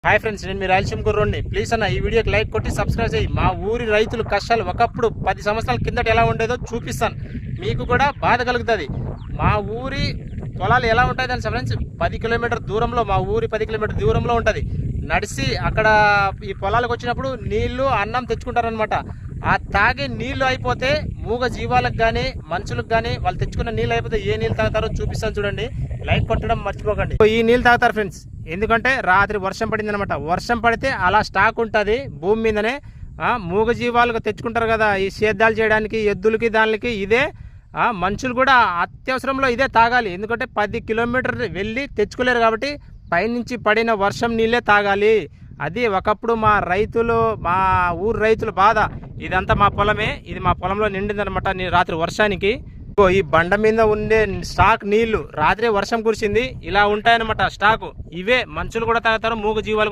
Hi friends, నేను మీ Rayalaseema కుర్రోడ్ని. Please అన్న ఈ వీడియోకి లైక్ కొట్టి సబ్స్క్రైబ్ చేయి. మా ఊరి రైతులు కష్టాలు ఒకప్పుడు 10 సంవత్సరాల కిందట ఎలా ఉండేదో చూపిస్తాను. మీకు కూడా బాధ కలుగుతుంది. మా ఊరి పొలాలు ఎలా ఉంటాయి దాని ఫ్రెండ్స్, 10 కిలోమీటర్ దూరంలో, మా ఊరి 10 కిలోమీటర్ దూరంలో ఉంటుంది. నడిచి అక్కడ ఈ పొలాలకు వచ్చినప్పుడు నీళ్లు అన్నం తెచ్చుకుంటారనమాట. ఆ తాగే నీళ్లు అయిపోతే మూగ జీవాలకు కానీ మనుషులకు కానీ వాళ్ళు తెచ్చుకున్న నీళ్ళు అయిపోతే ఏ నీళ్ళు తాగుతారో చూపిస్తాను చూడండి. లైక్ కొట్టడం మర్చిపోకండి. ఈ నీళ్ళు తాగుతారు ఫ్రెండ్స్, ఎందుకంటే రాత్రి వర్షం పడింది అనమాట. వర్షం పడితే అలా స్టాక్ ఉంటుంది భూమి మీదనే. మూగ జీవాలకు తెచ్చుకుంటారు కదా ఈ సేద్యాలు చేయడానికి, ఎద్దులకి దానికి. ఇదే మనుషులు కూడా అత్యవసరంలో ఇదే తాగాలి, ఎందుకంటే 10 కిలోమీటర్ వెళ్ళి తెచ్చుకోలేరు కాబట్టి పైనుంచి పడిన వర్షం నీళ్ళే తాగాలి. అది ఒకప్పుడు మా రైతులు, మా ఊరు రైతుల బాధ. ఇదంతా మా పొలమే, ఇది మా పొలంలో నిండిందనమాట రాత్రి వర్షానికి. ఈ బండ మీద ఉండే స్టాక్ నీళ్లు రాత్రి వర్షం కురిసింది, ఇలా ఉంటాయన్నమాట స్టాకు. ఇవే మనుషులు కూడా తాగుతారు, మూగ జీవాలు